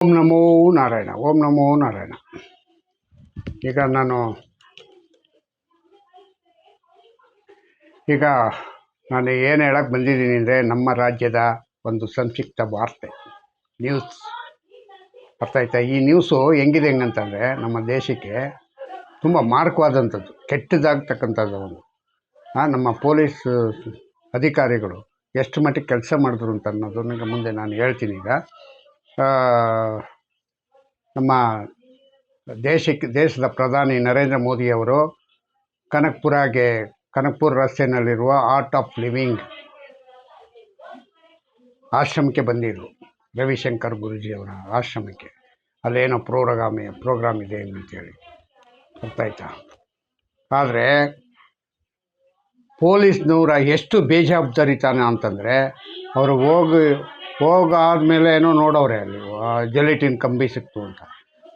ಓಂ ನಮೋ ನಾರಾಯಣ. ಓಂ ನಮೋ ನಾರಾಯಣ. ಈಗ ನಾನು ಏನು ಹೇಳಕ್ಕೆ ಬಂದಿದ್ದೀನಿ ಅಂದರೆ, ನಮ್ಮ ರಾಜ್ಯದ ಒಂದು ಸಂಕ್ಷಿಪ್ತ ವಾರ್ತೆ ನ್ಯೂಸ್. ಅರ್ಥ ಆಯ್ತಾ? ಈ ನ್ಯೂಸು ಹೆಂಗಂತಂದರೆ, ನಮ್ಮ ದೇಶಕ್ಕೆ ತುಂಬ ಮಾರಕವಾದಂಥದ್ದು, ಕೆಟ್ಟದಾಗ್ತಕ್ಕಂಥದ್ದು. ಒಂದು ನಮ್ಮ ಪೊಲೀಸ್ ಅಧಿಕಾರಿಗಳು ಎಷ್ಟು ಮಟ್ಟಿಗೆ ಕೆಲಸ ಮಾಡಿದ್ರು ಅಂತ ಅನ್ನೋದನ್ನ ಮುಂದೆ ನಾನು ಹೇಳ್ತೀನಿ. ಈಗ ನಮ್ಮ ದೇಶದ ಪ್ರಧಾನಿ ನರೇಂದ್ರ ಮೋದಿಯವರು ಕನಕ್ಪುರ ರಸ್ತೆಯಲ್ಲಿರುವ ಆರ್ಟ್ ಆಫ್ ಲಿವಿಂಗ್ ಆಶ್ರಮಕ್ಕೆ ಬಂದಿದ್ರು. ರವಿಶಂಕರ್ ಗುರೂಜಿಯವರ ಆಶ್ರಮಕ್ಕೆ. ಅಲ್ಲೇನೋ ಪ್ರೋಗ್ರಾಮ್ ಇದೆ ಅಂತೇಳಿ. ಅರ್ಥ ಆಯ್ತಾ? ಆದರೆ ಪೊಲೀಸ್ನವರ ಎಷ್ಟು ಬೇಜವಾಬ್ದಾರಿತನ ಅಂತಂದರೆ, ಅವರು ಹೋಗಾದ್ಮೇಲೆ ಏನೋ ನೋಡೋರೆ ಅಲ್ಲಿ ಜೆಲಿಟಿನ್ ಕಂಬಿ ಸಿಕ್ತು ಅಂತ.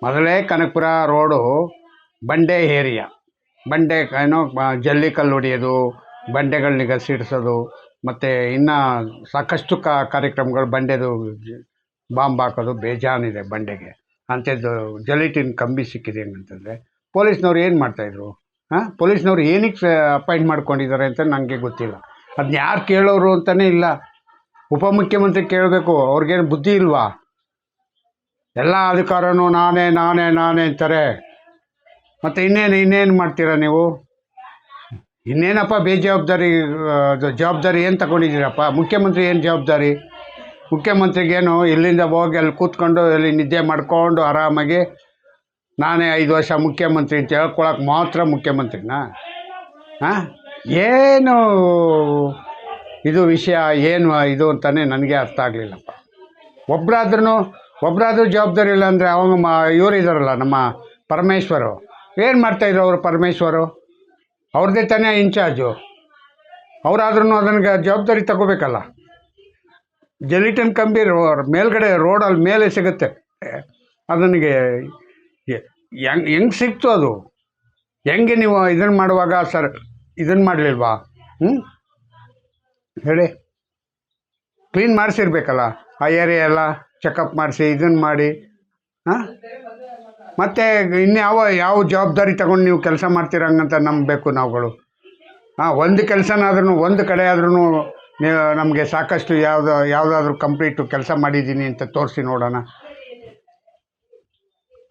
ಮೊದಲೇ ಕನಕಪುರ ರೋಡು ಬಂಡೆ ಏರಿಯಾ. ಬಂಡೆ ಏನೋ ಜಲ್ಲಿಕಲ್ಲು ಹೊಡೆಯೋದು, ಬಂಡೆಗಳನ್ನ ಗಸಿಡಿಸೋದು, ಮತ್ತು ಇನ್ನೂ ಸಾಕಷ್ಟು ಕಾರ್ಯಕ್ರಮಗಳು. ಬಂಡೆದು ಬಾಂಬ್ ಹಾಕೋದು ಬೇಜಾನಿದೆ ಬಂಡೆಗೆ. ಅಂಥದ್ದು ಜೆಲಿಟಿನ್ ಕಂಬಿ ಸಿಕ್ಕಿದೆ ಹೆಂಗಂತಂದರೆ, ಪೊಲೀಸ್ನವ್ರು ಏನು ಮಾಡ್ತಾಯಿದ್ರು? ಪೊಲೀಸ್ನವ್ರು ಏನಕ್ಕೆ ಅಪಾಯಿಂಟ್ ಮಾಡ್ಕೊಂಡಿದ್ದಾರೆ ಅಂತ ನನಗೆ ಗೊತ್ತಿಲ್ಲ. ಅದನ್ನ ಯಾರು ಕೇಳೋರು ಅಂತಲೇ ಇಲ್ಲ. ಉಪಮುಖ್ಯಮಂತ್ರಿ ಕೇಳಬೇಕು. ಅವ್ರಿಗೇನು ಬುದ್ಧಿ ಇಲ್ವಾ? ಎಲ್ಲ ಅಧಿಕಾರನೂ ನಾನೇ ಅಂತಾರೆ. ಮತ್ತು ಇನ್ನೇನು ಮಾಡ್ತೀರಾ ನೀವು? ಇನ್ನೇನಪ್ಪ ಜವಾಬ್ದಾರಿ ಏನು ತಗೊಂಡಿದ್ದೀರಪ್ಪ? ಮುಖ್ಯಮಂತ್ರಿ ಏನು ಜವಾಬ್ದಾರಿ? ಮುಖ್ಯಮಂತ್ರಿಗೇನು ಇಲ್ಲಿಂದ ಹೋಗಿ ಅಲ್ಲಿ ಕೂತ್ಕೊಂಡು ಇಲ್ಲಿ ನಿದ್ದೆ ಮಾಡಿಕೊಂಡು ಆರಾಮಾಗಿ ನಾನೇ 5 ವರ್ಷ ಮುಖ್ಯಮಂತ್ರಿ ಅಂತ ಹೇಳ್ಕೊಳಕ್ಕೆ ಮಾತ್ರ ಮುಖ್ಯಮಂತ್ರಿನಾ? ಏನು ಇದು ವಿಷಯ, ಏನು ಇದು ಅಂತಲೇ ನನಗೆ ಅರ್ಥ ಆಗಲಿಲ್ಲಪ್ಪ. ಒಬ್ಬರಾದ್ರೂ ಜವಾಬ್ದಾರಿ ಇಲ್ಲ ಅಂದರೆ ಇವರು ಇದ್ದಾರಲ್ಲ ನಮ್ಮ ಪರಮೇಶ್ವರು, ಏನು ಮಾಡ್ತಾಯಿದ್ರು ಅವರು? ಪರಮೇಶ್ವರು ಅವ್ರದ್ದೇ ತಾನೇ ಇನ್ಚಾರ್ಜು. ಅವರಾದ್ರೂ ಅದನ್ನು ಜವಾಬ್ದಾರಿ ತಗೋಬೇಕಲ್ಲ. ಜೆಲಿಟಿನ್ ಕಂಬಿ ಮೇಲ್ಗಡೆ ರೋಡಲ್ಲಿ ಮೇಲೆ ಸಿಗುತ್ತೆ. ಅದನಿಗೆ ಹೆಂಗೆ ಸಿಕ್ತು? ಅದು ಹೆಂಗೆ ನೀವು ಇದನ್ನು ಮಾಡುವಾಗ ಇದನ್ನು ಮಾಡಲಿಲ್ವಾ? ಹೇಳಿ. ಕ್ಲೀನ್ ಮಾಡಿಸಿರ್ಬೇಕಲ್ಲ ಆ ಏರಿಯಾ ಎಲ್ಲ, ಚೆಕಪ್ ಮಾಡಿಸಿ ಇದನ್ನು ಮಾಡಿ. ಮತ್ತು ಯಾವ ಜವಾಬ್ದಾರಿ ತಗೊಂಡು ನೀವು ಕೆಲಸ ಮಾಡ್ತೀರಂಗಂತ ನಂಬಬೇಕು ನಾವುಗಳು. ಒಂದು ಕೆಲಸನಾದ್ರೂ, ಒಂದು ಕಡೆ ಆದ್ರೂ ನೀವು ನಮಗೆ ಸಾಕಷ್ಟು ಯಾವುದಾದ್ರೂ ಕಂಪ್ಲೀಟು ಕೆಲಸ ಮಾಡಿದ್ದೀನಿ ಅಂತ ತೋರಿಸಿ ನೋಡೋಣ.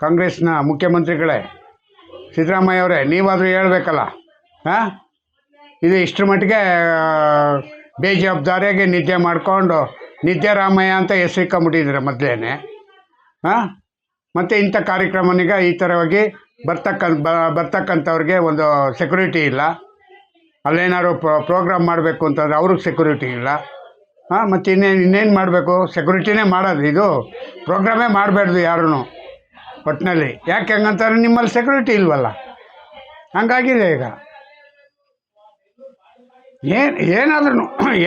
ಕಾಂಗ್ರೆಸ್ನ ಮುಖ್ಯಮಂತ್ರಿಗಳೇ, ಸಿದ್ದರಾಮಯ್ಯ ಅವರೇ, ನೀವಾದರೂ ಹೇಳ್ಬೇಕಲ್ಲ. ಇದು ಇಷ್ಟರ ಮಟ್ಟಿಗೆ ಬೇಜವಾಬ್ದಾರಿಯಾಗಿ ನಿದ್ದೆ ಮಾಡಿಕೊಂಡು ನಿದ್ದೆ ರಾಮಯ್ಯ ಅಂತ ಹೆಸರಿಕೊಂಬಿಟ್ಟಿದ್ದೀರ ಮೊದಲೇ. ಮತ್ತು ಇಂಥ ಕಾರ್ಯಕ್ರಮನಿಗೆ ಈ ಥರವಾಗಿ ಬರ್ತಕ್ಕಂಥವ್ರಿಗೆ ಒಂದು ಸೆಕ್ಯೂರಿಟಿ ಇಲ್ಲ. ಅಲ್ಲೇನಾದ್ರು ಪ್ರೋಗ್ರಾಮ್ ಮಾಡಬೇಕು ಅಂತಂದರೆ ಅವ್ರಿಗೆ ಸೆಕ್ಯೂರಿಟಿ ಇಲ್ಲ. ಮತ್ತು ಇನ್ನೇನು ಮಾಡಬೇಕು? ಸೆಕ್ಯೂರಿಟಿನೇ ಮಾಡೋದು. ಇದು ಪ್ರೋಗ್ರಾಮೇ ಮಾಡಬಾರ್ದು ಯಾರೂ ಒಟ್ಟಿನಲ್ಲಿ. ಯಾಕೆ ಹಂಗಂತಾರೆ? ನಿಮ್ಮಲ್ಲಿ ಸೆಕ್ಯೂರಿಟಿ ಇಲ್ವಲ್ಲ, ಹಂಗಾಗಿದೆ. ಈಗ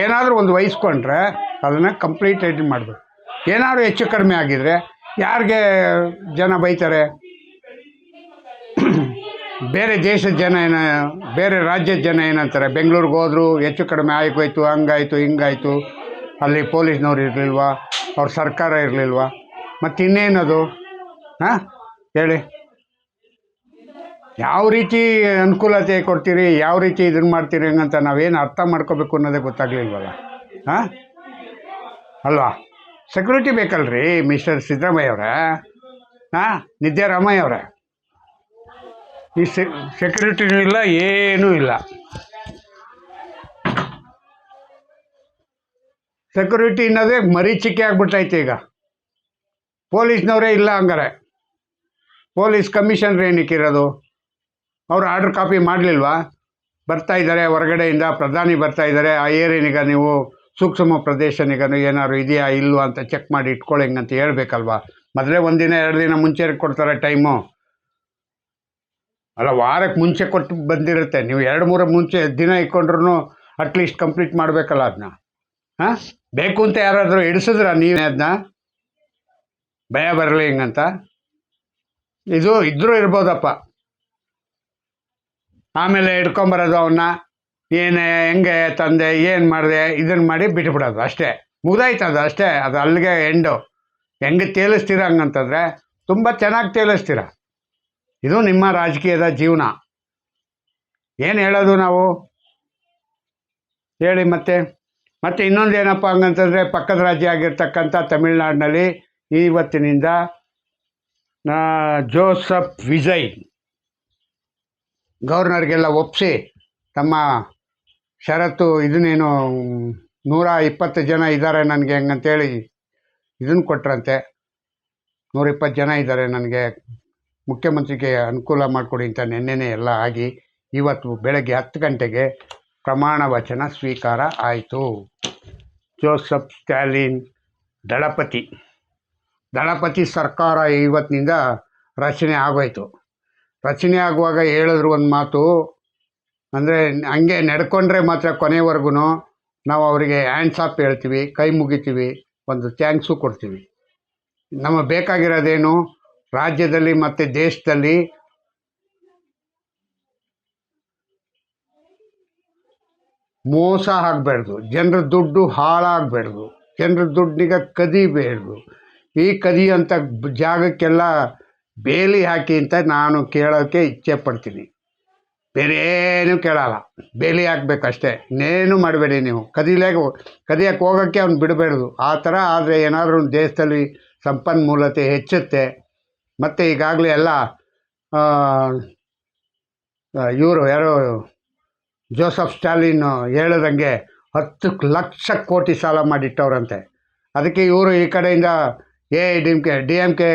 ಏನಾದರೂ ಒಂದು ವಹಿಸ್ಕೊಂಡ್ರೆ ಅದನ್ನು ಕಂಪ್ಲೀಟ್ ಎಡಿಟ್ ಮಾಡಬೇಕು. ಏನಾದರೂ ಹೆಚ್ಚು ಕಡಿಮೆ ಆಗಿದರೆ ಯಾರಿಗೆ ಜನ ಬೈತಾರೆ? ಬೇರೆ ದೇಶದ ಜನ ಬೇರೆ ರಾಜ್ಯದ ಜನ ಏನಂತಾರೆ? ಬೆಂಗಳೂರಿಗೆ ಹೋದ್ರು, ಹೆಚ್ಚು ಕಡಿಮೆ ಆಗೋಯ್ತು, ಹಂಗಾಯಿತು ಹಿಂಗಾಯಿತು, ಅಲ್ಲಿ ಪೊಲೀಸ್ನವ್ರು ಇರಲಿಲ್ವಾ, ಅವ್ರ ಸರ್ಕಾರ ಇರಲಿಲ್ವಾ, ಮತ್ತು ಇನ್ನೇನದು? ಹೇಳಿ. ಯಾವ ರೀತಿ ಅನುಕೂಲತೆ ಕೊಡ್ತೀರಿ, ಯಾವ ರೀತಿ ಇದನ್ನು ಮಾಡ್ತೀರಿ ಹಂಗಂತ ನಾವೇನು ಅರ್ಥ ಮಾಡ್ಕೋಬೇಕು ಅನ್ನೋದೇ ಗೊತ್ತಾಗಲಿಲ್ವಲ್ಲ. ಅಲ್ವಾ? ಸೆಕ್ಯೂರಿಟಿ ಬೇಕಲ್ರಿ ಮಿಸ್ಟರ್ ಸಿದ್ದರಾಮಯ್ಯ ಅವರೇ, ನಿದ್ದೆ ರಾಮಯ್ಯ ಅವರೇ. ಈ ಸೆಕ್ಯೂರಿಟಿನೂ ಇಲ್ಲ, ಏನೂ ಇಲ್ಲ. ಸೆಕ್ಯೂರಿಟಿ ಅನ್ನೋದೇ ಮರೀಚಿಕೆ ಆಗ್ಬಿಟ್ಟೈತೆ ಈಗ. ಪೊಲೀಸ್ನವರೇ ಇಲ್ಲ ಹಂಗಾರೆ. ಪೊಲೀಸ್ ಕಮಿಷನರ್ ಏನಕ್ಕಿರೋದು? ಅವರು ಆರ್ಡ್ರ್ ಕಾಪಿ ಮಾಡಲಿಲ್ವಾ? ಬರ್ತಾಯಿದ್ದಾರೆ ಹೊರಗಡೆಯಿಂದ, ಪ್ರಧಾನಿ ಬರ್ತಾಯಿದ್ದಾರೆ, ಆ ಏರಿಯಾನಿಗ ನೀವು ಸೂಕ್ಷ್ಮ ಪ್ರದೇಶನಿಗ ಏನಾದ್ರು ಇದೆಯಾ ಇಲ್ವಾ ಅಂತ ಚೆಕ್ ಮಾಡಿ ಇಟ್ಕೊಳ್ಳಿ ಹೆಂಗಂತ ಹೇಳ್ಬೇಕಲ್ವಾ? ಮೊದಲೇ 1 ದಿನ 2 ದಿನ ಮುಂಚೆ ಕೊಡ್ತಾರೆ ಟೈಮು. ಅಲ್ಲ, ವಾರಕ್ಕೆ ಮುಂಚೆ ಕೊಟ್ಟು ಬಂದಿರುತ್ತೆ. ನೀವು 2-3 ದಿನ ಇಟ್ಕೊಂಡ್ರೂ ಅಟ್ಲೀಸ್ಟ್ ಕಂಪ್ಲೀಟ್ ಮಾಡಬೇಕಲ್ಲ ಅದನ್ನ. ಬೇಕು ಅಂತ ಯಾರಾದರೂ ಹಿಡಿಸಿದ್ರ ನೀವೇ ಅದನ್ನ? ಭಯ ಬರಲಿ ಹಿಂಗಂತ ಇದು ಇದ್ರೂ ಇರ್ಬೋದಪ್ಪ. ಆಮೇಲೆ ಹಿಡ್ಕೊಂಬರೋದು ಅವನ್ನ, ಹೆಂಗೆ ತಂದೆ, ಏನು ಮಾಡಿದೆ, ಇದನ್ನು ಮಾಡಿ ಬಿಟ್ಬಿಡೋದು ಅಷ್ಟೇ. ಮುಗ್ದಾಯ್ತು ಅದು ಅಷ್ಟೇ. ಅದು ಅಲ್ಲಿಗೆ ಎಂಡು. ಹೆಂಗೆ ತೇಲಿಸ್ತೀರ ಹಂಗಂತಂದರೆ ತುಂಬ ಚೆನ್ನಾಗಿ ತೇಲಿಸ್ತೀರ. ಇದು ನಿಮ್ಮ ರಾಜಕೀಯದ ಜೀವನ. ಏನು ಹೇಳೋದು ನಾವು ಹೇಳಿ. ಮತ್ತು ಇನ್ನೊಂದು ಏನಪ್ಪ ಹಂಗಂತಂದರೆ, ಪಕ್ಕದ ರಾಜ್ಯ ಆಗಿರ್ತಕ್ಕಂಥ ತಮಿಳ್ನಾಡಿನಲ್ಲಿ ಇವತ್ತಿನಿಂದ ಜೋಸಫ್ ವಿಜಯ್ ಗವರ್ನರ್ಗೆಲ್ಲ ಒಪ್ಪಿಸಿ ತಮ್ಮ ಷರತ್ತು ಇದನ್ನೇನು 120 ಜನ ಇದ್ದಾರೆ ನನಗೆ ಹಂಗಂತೇಳಿ ಇದನ್ನು ಕೊಟ್ರಂತೆ. 120 ಜನ ಇದ್ದಾರೆ, ನನಗೆ ಮುಖ್ಯಮಂತ್ರಿಗೆ ಅನುಕೂಲ ಮಾಡಿಕೊಡಿ ಅಂತ ನೆನ್ನೆನೇ ಎಲ್ಲ ಆಗಿ ಇವತ್ತು ಬೆಳಗ್ಗೆ 10 ಗಂಟೆಗೆ ಪ್ರಮಾಣ ವಚನ ಸ್ವೀಕಾರ ಆಯಿತು. ಜೋಸಫ್ ಸ್ಟಾಲಿನ್ ದಳಪತಿ ಸರ್ಕಾರ ಇವತ್ತಿನಿಂದ ರಚನೆ ಆಗೋಯ್ತು. ರಚನೆ ಆಗುವಾಗ ಹೇಳಿದ್ರು ಒಂದು ಮಾತು, ಅಂದರೆ ಹಂಗೆ ನಡ್ಕೊಂಡ್ರೆ ಮಾತ್ರ ಕೊನೆವರೆಗೂ ನಾವು ಅವರಿಗೆ ಹ್ಯಾಂಡ್ಸ್ ಆಫ್ ಹೇಳ್ತೀವಿ, ಕೈ ಮುಗಿತೀವಿ, ಒಂದು ಥ್ಯಾಂಕ್ಸು ಕೊಡ್ತೀವಿ. ನಮಗೆ ಬೇಕಾಗಿರೋದೇನು, ರಾಜ್ಯದಲ್ಲಿ ಮತ್ತು ದೇಶದಲ್ಲಿ ಮೋಸ ಆಗಬಾರ್ದು, ಜನರ ದುಡ್ಡು ಹಾಳಾಗಬಾರ್ದು, ಜನರ ದುಡ್ಡಿಗೆ ಕದಿಬೇಡ್ದು. ಈ ಕದಿಯಂಥ ಜಾಗಕ್ಕೆಲ್ಲ ಬೇಲಿ ಹಾಕಿ ಅಂತ ನಾನು ಕೇಳೋಕ್ಕೆ ಇಚ್ಛೆ ಪಡ್ತೀನಿ. ಬೇರೆ ಏನೂ ಕೇಳಲ್ಲ, ಬೇಲಿ ಹಾಕ್ಬೇಕಷ್ಟೇ. ಇನ್ನೇನು ಮಾಡಬೇಡಿ ನೀವು. ಕದಿಯಕ್ಕೆ ಹೋಗೋಕ್ಕೆ ಅವ್ನು ಬಿಡಬೇಡ್ದು. ಆ ಥರ ಆದರೆ ಏನಾದರೂ ದೇಶದಲ್ಲಿ ಸಂಪನ್ಮೂಲತೆ ಹೆಚ್ಚುತ್ತೆ. ಮತ್ತು ಈಗಾಗಲೇ ಎಲ್ಲ ಇವರು ಯಾರೋ ಜೋಸಫ್ ಸ್ಟಾಲಿನ್ ಹೇಳದಂಗೆ 10 ಲಕ್ಷ ಕೋಟಿ ಸಾಲ ಮಾಡಿಟ್ಟವ್ರಂತೆ. ಅದಕ್ಕೆ ಇವರು ಈ ಕಡೆಯಿಂದ ಡಿ ಎಮ್ ಕೆ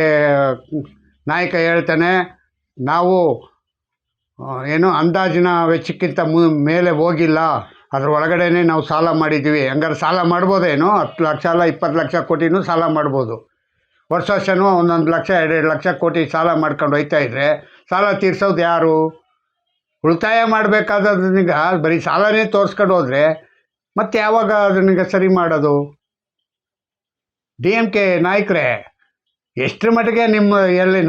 ನಾಯಕ ಹೇಳ್ತಾನೆ, ನಾವು ಏನು ಅಂದಾಜಿನ ವೆಚ್ಚಕ್ಕಿಂತ ಮೇಲೆ ಹೋಗಿಲ್ಲ, ಅದ್ರ ಒಳಗಡೆನೇ ನಾವು ಸಾಲ ಮಾಡಿದ್ದೀವಿ. ಹಂಗಾರೆ ಸಾಲ ಮಾಡ್ಬೋದೇನೋ? 10 ಲಕ್ಷ ಅಲ್ಲ, 20 ಲಕ್ಷ ಕೋಟಿನೂ ಸಾಲ ಮಾಡ್ಬೋದು. ವರ್ಷನೂ 1 ಲಕ್ಷ 2 ಲಕ್ಷ ಕೋಟಿ ಸಾಲ ಮಾಡ್ಕೊಂಡು ಹೋಗ್ತಾಯಿದ್ರೆ ಸಾಲ ತೀರ್ಸೋದು ಯಾರು? ಉಳಿತಾಯ ಮಾಡಬೇಕಾದದನ್ನೀಗ ಬರೀ ಸಾಲನೇ ತೋರಿಸ್ಕೊಂಡು ಹೋದರೆ ಮತ್ತೆ ಯಾವಾಗ ಅದನ್ನೀಗ ಸರಿ ಮಾಡೋದು? ಡಿ ಎಮ್ ಕೆ ನಾಯಕರೇ, ಎಷ್ಟರ ಮಟ್ಟಿಗೆ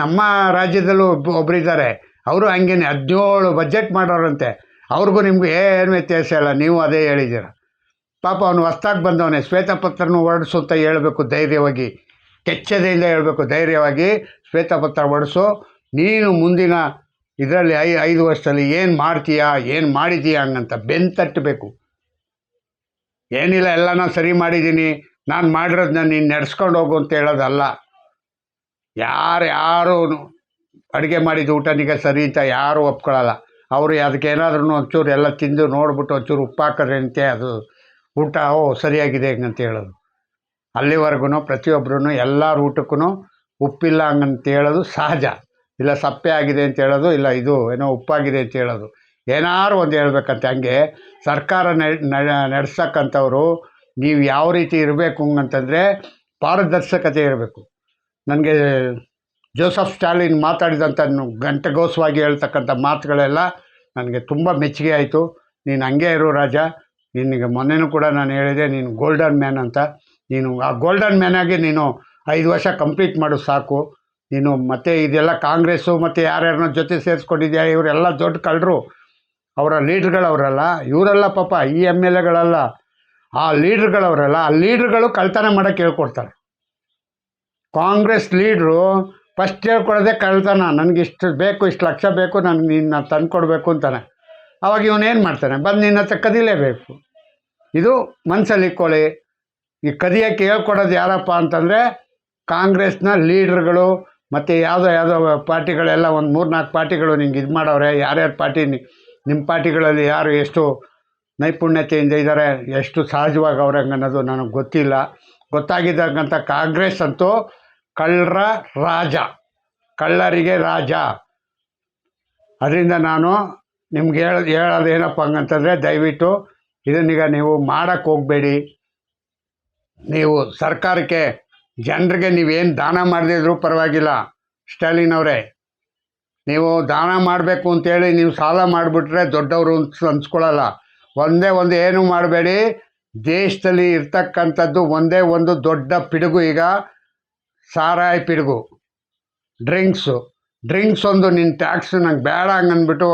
ನಮ್ಮ ರಾಜ್ಯದಲ್ಲೂ ಒಬ್ಬರಿದ್ದಾರೆ, ಅವರು ಹಂಗೇನೆ 17 ಬಜೆಟ್ ಮಾಡೋರಂತೆ. ಅವ್ರಿಗೂ ನಿಮಗೂ ಏನು ವ್ಯತ್ಯಾಸ ಇಲ್ಲ, ನೀವು ಅದೇ ಹೇಳಿದ್ದೀರ. ಪಾಪ ಅವನು ಹೊಸ್ದಾಗಿ ಬಂದವನೇ, ಶ್ವೇತಪತ್ರನೂ ಹೊರಡಿಸು ಅಂತ ಹೇಳ್ಬೇಕು ಧೈರ್ಯವಾಗಿ, ಕೆಚ್ಚದೆಯಿಂದ ಹೇಳಬೇಕು ಧೈರ್ಯವಾಗಿ, ಶ್ವೇತಪತ್ರ ಹೊರಡಿಸು, ನೀನು ಮುಂದಿನ ಇದರಲ್ಲಿ 5 ವರ್ಷದಲ್ಲಿ ಏನು ಮಾಡ್ತೀಯಾ, ಏನು ಮಾಡಿದ್ದೀಯಾ ಹಂಗಂತ ಬೆಂತಟ್ಟಬೇಕು. ಏನಿಲ್ಲ, ಎಲ್ಲ ನಾನು ಸರಿ ಮಾಡಿದ್ದೀನಿ, ನಾನು ಮಾಡಿರೋದನ್ನ ನೀನು ನಡೆಸ್ಕೊಂಡು ಹೋಗು ಅಂತ ಹೇಳೋದಲ್ಲ. ಯಾರು ಅಡುಗೆ ಮಾಡಿದ ಊಟನಿಗೆ ಸರಿ ಅಂತ ಯಾರೂ ಒಪ್ಕೊಳ್ಳಲ್ಲ. ಅವರು ಅದಕ್ಕೆ ಏನಾದ್ರೂ ಒಂಚೂರು ಎಲ್ಲ ತಿಂದು ನೋಡ್ಬಿಟ್ಟು ಒಂಚೂರು ಉಪ್ಪು ಹಾಕಿದ್ರೆ ಅಂತೆ ಅದು ಊಟ ಸರಿಯಾಗಿದೆ ಹಂಗಂತ ಹೇಳೋದು. ಅಲ್ಲಿವರೆಗೂ ಪ್ರತಿಯೊಬ್ಬರೂ ಎಲ್ಲರ ಊಟಕ್ಕೂ ಉಪ್ಪಿಲ್ಲ ಹಂಗಂತ ಹೇಳೋದು ಸಹಜ. ಇಲ್ಲ ಸಪ್ಪೆ ಆಗಿದೆ ಅಂತ ಹೇಳೋದು, ಇಲ್ಲ ಇದು ಏನೋ ಉಪ್ಪಾಗಿದೆ ಅಂತ ಹೇಳೋದು, ಏನಾರು ಒಂದು ಹೇಳ್ಬೇಕಂತೆ. ಹಂಗೆ ಸರ್ಕಾರ ನಡೆಸ್ತಕ್ಕಂಥವ್ರು ನೀವು ಯಾವ ರೀತಿ ಇರಬೇಕು ಅಂತಂದರೆ ಪಾರದರ್ಶಕತೆ ಇರಬೇಕು. ನನಗೆ ಜೋಸಫ್ ಸ್ಟಾಲಿನ್ ಮಾತಾಡಿದಂಥ ಗಂಟೆಗೋಸ್ವಾಗಿ ಹೇಳ್ತಕ್ಕಂಥ ಮಾತುಗಳೆಲ್ಲ ನನಗೆ ತುಂಬ ಮೆಚ್ಚುಗೆ ಆಯಿತು. ನೀನು ಹಂಗೆ ಇರು ರಾಜ, ನಿನಗೆ ಮೊನ್ನೆನೂ ಕೂಡ ನಾನು ಹೇಳಿದೆ, ನೀನು ಗೋಲ್ಡನ್ ಮ್ಯಾನ್ ಅಂತ. ನೀನು ಆ ಗೋಲ್ಡನ್ ಮ್ಯಾನಾಗಿ ನೀನು 5 ವರ್ಷ ಕಂಪ್ಲೀಟ್ ಮಾಡು ಸಾಕು. ನೀನು ಮತ್ತು ಇದೆಲ್ಲ ಕಾಂಗ್ರೆಸ್ಸು ಮತ್ತು ಯಾರ್ಯಾರನ್ನ ಜೊತೆ ಸೇರಿಸ್ಕೊಂಡಿದ್ಯಾ, ಇವರೆಲ್ಲ ದೊಡ್ಡ ಕಳ್ಳರು. ಅವರ ಲೀಡ್ರ್ಗಳವರಲ್ಲ ಇವರೆಲ್ಲ, ಪಾಪ ಈ MLAಗಳಲ್ಲ, ಆ ಲೀಡ್ರ್ಗಳವರಲ್ಲ. ಆ ಲೀಡ್ರ್ಗಳು ಕಳ್ತನ ಮಾಡೋಕ್ಕೆ ಹೇಳ್ಕೊಡ್ತಾರೆ. ಕಾಂಗ್ರೆಸ್ ಲೀಡ್ರು ಫಸ್ಟ್ ಹೇಳ್ಕೊಡೋದೇ ಕಳ್ತನ. ನನಗಿಷ್ಟು ಬೇಕು, ಇಷ್ಟು ಲಕ್ಷ ಬೇಕು, ನನಗೆ ನಿನ್ನ ತಂದುಕೊಡ್ಬೇಕು ಅಂತಾನೆ. ಆವಾಗ ಇವನೇನು ಮಾಡ್ತಾನೆ, ಬಂದು ನಿನ್ನ ಹತ್ರ ಕದಿಲೇಬೇಕು. ಇದು ಮನಸ್ಸಲ್ಲಿ ಇಟ್ಕೊಳ್ಳಿ. ಈ ಕದಿಯೋಕ್ಕೆ ಹೇಳ್ಕೊಡೋದು ಯಾರಪ್ಪ ಅಂತಂದರೆ ಕಾಂಗ್ರೆಸ್ನ ಲೀಡ್ರ್ಗಳು ಮತ್ತು ಯಾವುದೋ ಪಾರ್ಟಿಗಳೆಲ್ಲ ಒಂದು 3-4 ಪಾರ್ಟಿಗಳು ನಿಂಗೆ ಇದು ಮಾಡವ್ರೆ. ಯಾರ್ಯಾರು ಪಾರ್ಟಿ ನಿಮ್ಮ ಪಾರ್ಟಿಗಳಲ್ಲಿ ಯಾರು ಎಷ್ಟು ನೈಪುಣ್ಯತೆಯಿಂದ ಇದ್ದಾರೆ, ಎಷ್ಟು ಸಹಜವಾಗಿ ಅವ್ರೆ ಅನ್ನೋದು ನನಗೆ ಗೊತ್ತಿಲ್ಲ. ಗೊತ್ತಾಗಿದ್ದಕ್ಕಂಥ ಕಾಂಗ್ರೆಸ್ ಅಂತೂ ಕಳ್ಳರಿಗೆ ರಾಜ. ಅದರಿಂದ ನಾನು ನಿಮ್ಗೆ ಹೇಳೋದು ಏನಪ್ಪ ಹಂಗಂತಂದರೆ, ದಯವಿಟ್ಟು ಇದನ್ನೀಗ ನೀವು ಮಾಡೋಕ್ಕೆ ಹೋಗಬೇಡಿ. ನೀವು ಸರ್ಕಾರಕ್ಕೆ, ಜನರಿಗೆ ನೀವೇನು ದಾನ ಮಾಡದಿದ್ರೂ ಪರವಾಗಿಲ್ಲ. ಸ್ಟಾಲಿನ್ ಅವರೇ, ನೀವು ದಾನ ಮಾಡಬೇಕು ಅಂತೇಳಿ ನೀವು ಸಾಲ ಮಾಡಿಬಿಟ್ರೆ ದೊಡ್ಡವರು ಅನ್ಸ್ಕೊಳ್ಳಲ್ಲ. ಒಂದೇ ಒಂದು ಏನೂ ಮಾಡಬೇಡಿ. ದೇಶದಲ್ಲಿ ಇರ್ತಕ್ಕಂಥದ್ದು ಒಂದೇ ಒಂದು ದೊಡ್ಡ ಪಿಡುಗು ಈಗ ಸಾರಾಯಿ ಪಿಡುಗು, ಡ್ರಿಂಕ್ಸ್ ಒಂದು ನಿನ್ನ ಟ್ಯಾಕ್ಸ್ ನಂಗೆ ಬೇಡ ಹಂಗಂದ್ಬಿಟ್ಟು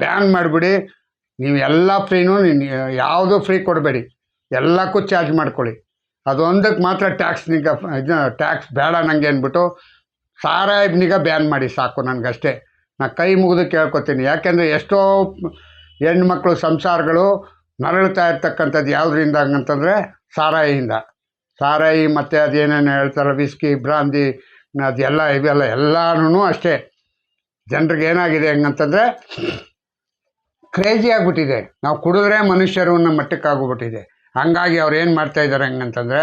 ಬ್ಯಾನ್ ಮಾಡಿಬಿಡಿ. ನೀವು ಎಲ್ಲ ಫ್ರೀನೂ, ನೀನು ಯಾವುದೂ ಫ್ರೀ ಕೊಡಬೇಡಿ, ಎಲ್ಲಕ್ಕೂ ಚಾರ್ಜ್ ಮಾಡ್ಕೊಳ್ಳಿ. ಅದೊಂದಕ್ಕೆ ಮಾತ್ರ ಟ್ಯಾಕ್ಸ್ ಬೇಡ ನನಗೆ ಅಂದ್ಬಿಟ್ಟು ಸಾರಾಯಿನಿಗ ಬ್ಯಾನ್ ಮಾಡಿ ಸಾಕು ನನಗಷ್ಟೇ. ನಾನು ಕೈ ಮುಗಿದು ಕೇಳ್ಕೊತೀನಿ. ಯಾಕೆಂದರೆ ಎಷ್ಟೋ ಹೆಣ್ಮಕ್ಳು ಸಂಸಾರಗಳು ನರಳ್ತಾ ಇರ್ತಕ್ಕಂಥದ್ದು ಯಾವುದರಿಂದ ಅಂತಂದರೆ ಸಾರಾಯಿಯಿಂದ. ಸಾರಾಯಿ ಮತ್ತು ಅದೇನೇನು ಹೇಳ್ತಾರೆ ವಿಸ್ಕಿ ಬ್ರಾಂದಿ ಅದೆಲ್ಲ ಇವೆಲ್ಲ ಎಲ್ಲನೂ ಅಷ್ಟೇ. ಜನರಿಗೆ ಏನಾಗಿದೆ ಹೆಂಗಂತಂದರೆ ಕ್ರೇಜಿ ಆಗಿಬಿಟ್ಟಿದೆ. ನಾವು ಕುಡಿದ್ರೆ ಮನುಷ್ಯರು ಅನ್ನೋ ಮಟ್ಟಕ್ಕೆ ಆಗೋಗ್ಬಿಟ್ಟಿದೆ. ಹಂಗಾಗಿ ಅವ್ರು ಏನು ಮಾಡ್ತಾಯಿದ್ದಾರೆ ಹೆಂಗಂತಂದರೆ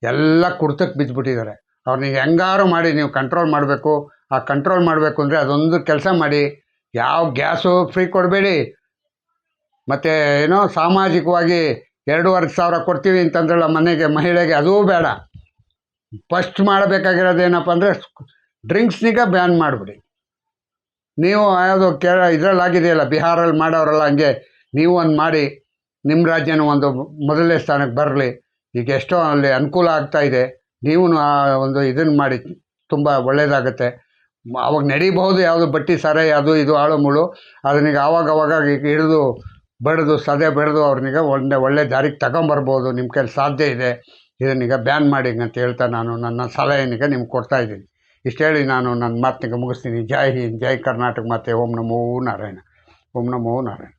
ಎಲ್ಲ ಕುಡ್ತಕ್ಕೆ ಬಿದ್ದುಬಿಟ್ಟಿದ್ದಾರೆ. ಅವ್ರನ್ನ ಹೆಂಗಾರು ಮಾಡಿ ನೀವು ಕಂಟ್ರೋಲ್ ಮಾಡಬೇಕು. ಆ ಕಂಟ್ರೋಲ್ ಮಾಡಬೇಕು ಅಂದರೆ ಅದೊಂದು ಕೆಲಸ ಮಾಡಿ, ಯಾವ ಗ್ಯಾಸು ಫ್ರೀ ಕೊಡಬೇಡಿ, ಮತ್ತು ಏನೋ ಸಾಮಾಜಿಕವಾಗಿ 2,500 ಕೊಡ್ತೀವಿ ಅಂತಂದ್ರಲ್ಲ ಮನೆಗೆ ಮಹಿಳೆಗೆ, ಅದೂ ಬೇಡ. ಫಸ್ಟ್ ಮಾಡಬೇಕಾಗಿರೋದೇನಪ್ಪ ಅಂದರೆ ಡ್ರಿಂಕ್ಸ್ನಿಗೆ ಬ್ಯಾನ್ ಮಾಡಿಬಿಡಿ. ನೀವು ಯಾವುದು ಇದರಲ್ಲಾಗಿದೆಯಲ್ಲ ಬಿಹಾರಲ್ಲಿ ಮಾಡೋರಲ್ಲ, ಹಂಗೆ ನೀವು ಒಂದು ಮಾಡಿ ನಿಮ್ಮ ರಾಜ್ಯನೂ ಒಂದು ಮೊದಲನೇ ಸ್ಥಾನಕ್ಕೆ ಬರಲಿ. ಈಗ ಎಷ್ಟೋ ಅಲ್ಲಿ ಅನುಕೂಲ ಆಗ್ತಾಯಿದೆ. ನೀವು ಒಂದು ಇದನ್ನು ಮಾಡಿ, ತುಂಬ ಒಳ್ಳೆಯದಾಗತ್ತೆ. ಅವಾಗ ನಡೀಬಹುದು ಯಾವುದು ಬಟ್ಟಿ ಸಾರಾಯಿ ಅದು ಇದು ಆಳು ಮುಳು. ಅದನ್ನೀಗ ಆವಾಗವಾಗ ಹಿಡಿದು ಬಡಿದು ಸದೆ ಬೆಳೆದು ಅವ್ರನ್ನೀಗ ಒಳ್ಳೆ ದಾರಿಗೆ ತಗೊಂಬರ್ಬೋದು. ನಿಮ್ಮ ಕೈಲಿ ಸಾಧ್ಯ ಇದೆ. ಇದನ್ನೀಗ ಬ್ಯಾನ್ ಮಾಡಿ ಅಂತ ಹೇಳ್ತಾ ನಾನು ನನ್ನ ಸಲಹೆನೀಗ ನಿಮ್ಗೆ ಕೊಡ್ತಾಯಿದ್ದೀನಿ. ಇಷ್ಟು ಹೇಳಿ ನಾನು ನನ್ನ ಮಾತನ್ನ ಮುಗಿಸ್ತೀನಿ. ಜೈ ಹಿಂದ್, ಜೈ ಕರ್ನಾಟಕ ಮಾತೆ. ಓಂ ನಮೋ ನಾರಾಯಣ, ಓಂ ನಮೋ ನಾರಾಯಣ.